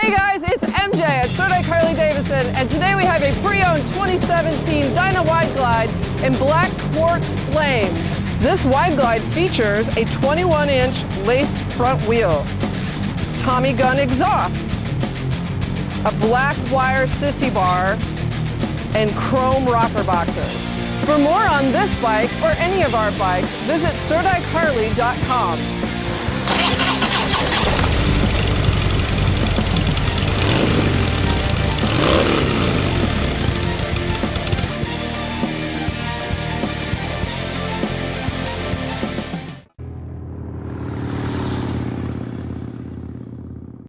Hey guys, it's MJ at Surdyke Harley-Davidson, and today we have a pre-owned 2017 Dyna Wide Glide in black quartz flame. This Wide Glide features a 21-inch laced front wheel, Tommy gun exhaust, a black wire sissy bar, and chrome rocker boxes. For more on this bike or any of our bikes, visit SurdikeHarley.com.